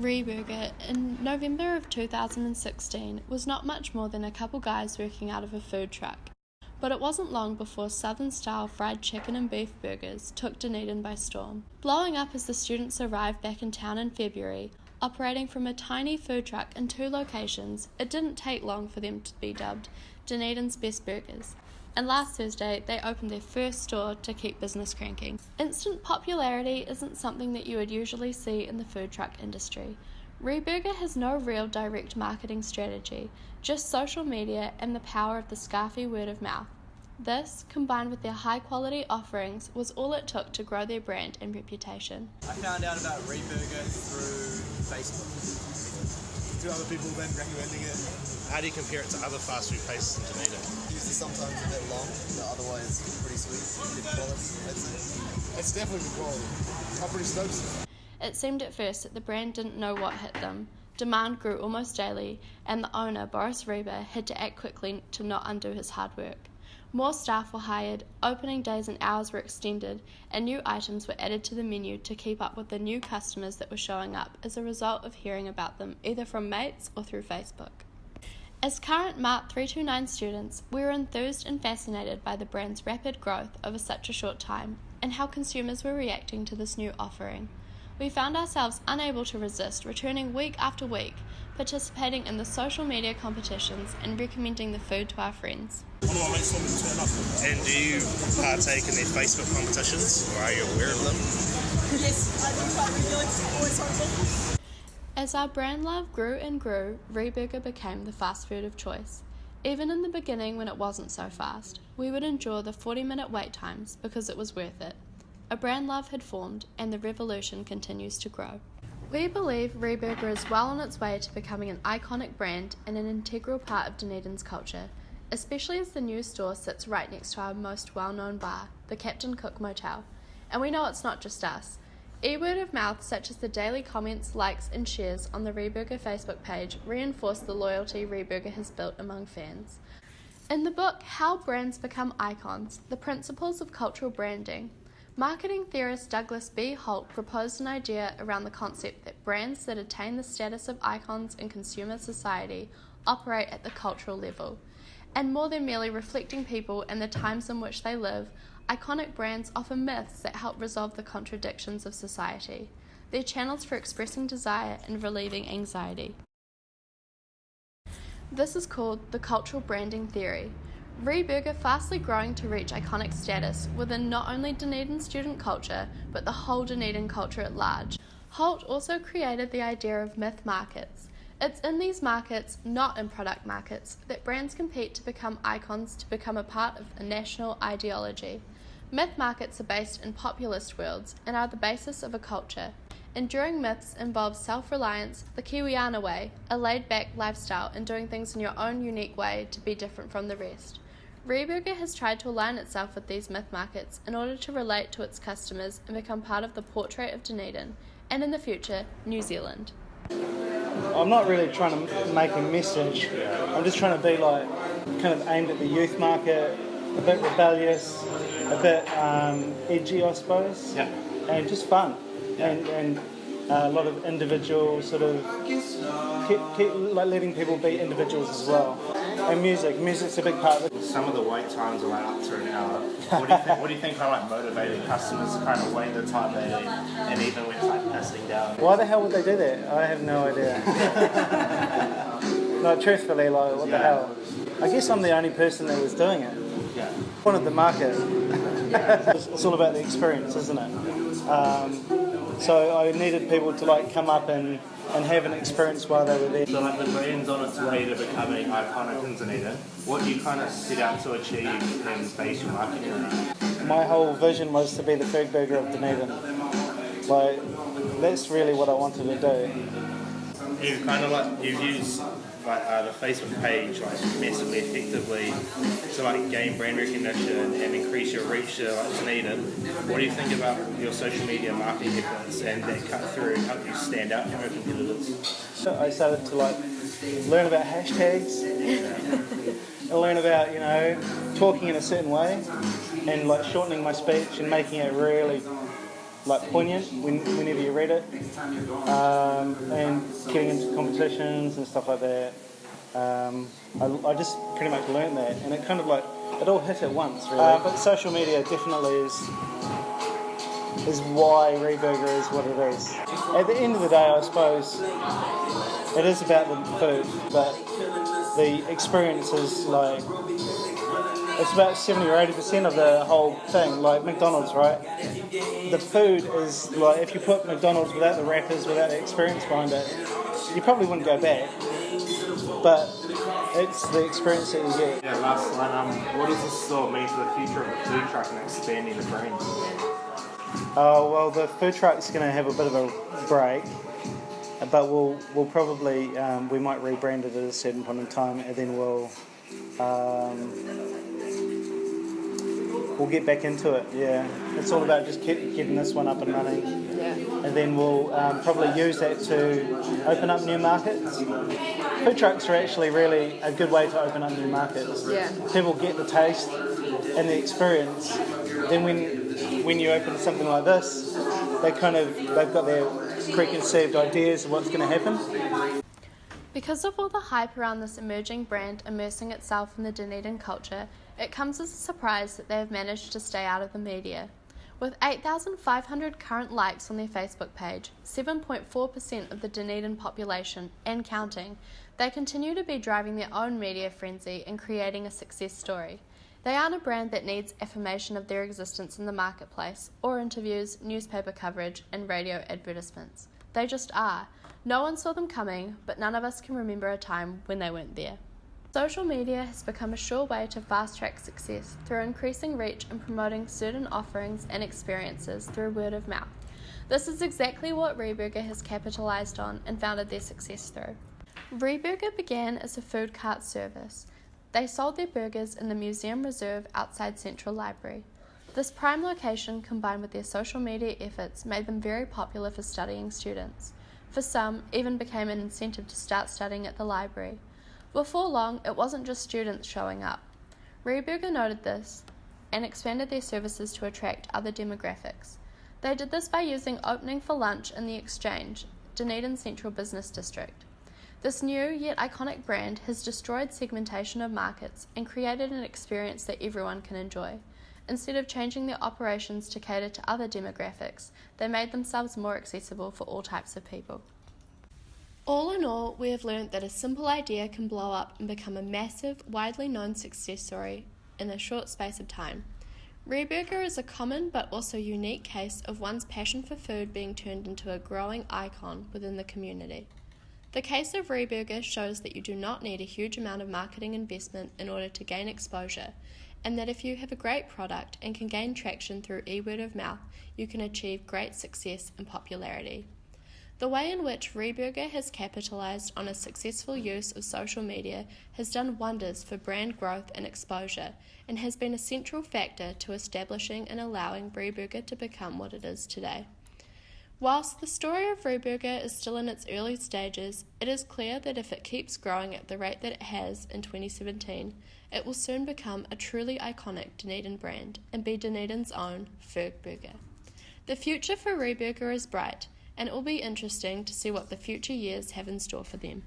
Reburger in November of 2016 was not much more than a couple guys working out of a food truck, but it wasn't long before Southern-style fried chicken and beef burgers took Dunedin by storm. Blowing up as the students arrived back in town in February, operating from a tiny food truck in 2 locations, it didn't take long for them to be dubbed Dunedin's best burgers. And last Thursday, they opened their first store to keep business cranking. Instant popularity isn't something that you would usually see in the food truck industry. Reburger has no real direct marketing strategy, just social media and the power of the scarfy word of mouth. This, combined with their high-quality offerings, was all it took to grow their brand and reputation. I found out about Reburger through Facebook. 2 other people then recommending it. How do you compare it to other fast food places in Dunedin? Usually sometimes a bit long, but otherwise pretty sweet, good quality, I'd say. It's definitely good quality. I'm pretty stoked. It seemed at first that the brand didn't know what hit them. Demand grew almost daily, and the owner, Boris Reber, had to act quickly to not undo his hard work. More staff were hired, opening days and hours were extended, and new items were added to the menu to keep up with the new customers that were showing up as a result of hearing about them either from mates or through Facebook. As current MART329 students, we were enthused and fascinated by the brand's rapid growth over such a short time and how consumers were reacting to this new offering. We found ourselves unable to resist returning week after week, participating in the social media competitions and recommending the food to our friends. What makes them turn up? And do you partake in their Facebook competitions, or are you aware of them? Yes, I do quite regularly. It's always helpful. As our brand love grew and grew, Reburger became the fast food of choice. Even in the beginning when it wasn't so fast, we would endure the 40-minute wait times because it was worth it. A brand love had formed, and the revolution continues to grow. We believe Reburger is well on its way to becoming an iconic brand and an integral part of Dunedin's culture, especially as the new store sits right next to our most well-known bar, the Captain Cook Motel. And we know it's not just us. E-word of mouth such as the daily comments, likes and shares on the Reburger Facebook page reinforce the loyalty Reburger has built among fans. In the book, How Brands Become Icons, The Principles of Cultural Branding, marketing theorist Douglas B. Holt proposed an idea around the concept that brands that attain the status of icons in consumer society operate at the cultural level. And more than merely reflecting people and the times in which they live, iconic brands offer myths that help resolve the contradictions of society. They're channels for expressing desire and relieving anxiety. This is called the cultural branding theory. Reburger fastly growing to reach iconic status within not only Dunedin student culture, but the whole Dunedin culture at large. Holt also created the idea of myth markets. It's in these markets, not in product markets, that brands compete to become icons, to become a part of a national ideology. Myth markets are based in populist worlds and are the basis of a culture. Enduring myths involve self-reliance, the Kiwiana way, a laid-back lifestyle and doing things in your own unique way to be different from the rest. Reburger has tried to align itself with these myth markets in order to relate to its customers and become part of the portrait of Dunedin, and in the future, New Zealand. I'm not really trying to make a message. I'm just trying to be like kind of aimed at the youth market, a bit rebellious, a bit edgy, I suppose, Yeah. and just fun. And a lot of individual sort of keep like letting people be individuals as well. And music's a big part of it. Some of the wait times are like up to an hour. What do you think kind of like motivated customers to kind of wait the time they need, and even when it's like passing down? Why the hell would they do that? I have no idea. No, truthfully, like, what the hell? I guess I'm the only person that was doing it. Yeah. Wanted the market. It's all about the experience, isn't it? So I needed people to like come up and have an experience while they were there. So like the brand's on its way to becoming iconic in Dunedin. What do you kind of set out to achieve and base your marketing around? My whole vision was to be the food burger of Dunedin. Like, that's really what I wanted to do. You've kind of like, you've used like the Facebook page like massively effectively to like gain brand recognition and increase your reach to like Dunedin. What do you think about your social media marketing efforts and that cut through and help you stand out from your competitors? So I started to like learn about hashtags and learn about, you know, talking in a certain way and like shortening my speech and making it really like poignant whenever you read it, and getting into competitions and stuff like that. I just pretty much learned that, and it kind of like it all hit at once, really. But social media definitely is why Reburger is what it is. At the end of the day, I suppose it is about the food, but the experience is like, it's about 70 or 80% of the whole thing, like McDonald's, right? The food is like, if you put McDonald's without the wrappers, without the experience behind it, you probably wouldn't go back. But it's the experience that you get. Yeah, last one. What does this sort of mean for the future of the food truck and expanding the brand? Oh, well, the food truck's going to have a bit of a break, but we'll probably, we might rebrand it at a certain point in time, and then we'll get back into it, yeah. It's all about just getting this one up and running. Yeah. And then we'll probably use that to open up new markets. Food trucks are actually really a good way to open up new markets. Yeah. People get the taste and the experience. Then when you open something like this, they've got their preconceived ideas of what's going to happen. Because of all the hype around this emerging brand immersing itself in the Dunedin culture, it comes as a surprise that they have managed to stay out of the media. With 8,500 current likes on their Facebook page, 7.4% of the Dunedin population, and counting, they continue to be driving their own media frenzy and creating a success story. They aren't a brand that needs affirmation of their existence in the marketplace, or interviews, newspaper coverage, and radio advertisements. They just are. No one saw them coming, but none of us can remember a time when they weren't there. Social media has become a sure way to fast-track success through increasing reach and promoting certain offerings and experiences through word of mouth. This is exactly what Reburger has capitalised on and founded their success through. Reburger began as a food cart service. They sold their burgers in the Museum Reserve outside Central Library. This prime location, combined with their social media efforts, made them very popular for studying students. For some, even became an incentive to start studying at the library. Before long, it wasn't just students showing up. Reburger noted this and expanded their services to attract other demographics. They did this by using opening for lunch in the Exchange, Dunedin Central Business District. This new yet iconic brand has destroyed segmentation of markets and created an experience that everyone can enjoy. Instead of changing their operations to cater to other demographics, they made themselves more accessible for all types of people. All in all, we have learned that a simple idea can blow up and become a massive, widely known success story in a short space of time. Reburger is a common but also unique case of one's passion for food being turned into a growing icon within the community. The case of Reburger shows that you do not need a huge amount of marketing investment in order to gain exposure, and that if you have a great product and can gain traction through e-word of mouth, you can achieve great success and popularity. The way in which Reburger has capitalised on a successful use of social media has done wonders for brand growth and exposure, and has been a central factor to establishing and allowing Reburger to become what it is today. Whilst the story of Reburger is still in its early stages, it is clear that if it keeps growing at the rate that it has in 2017, it will soon become a truly iconic Dunedin brand and be Dunedin's own Fergburger. The future for Reburger is bright, and it will be interesting to see what the future years have in store for them.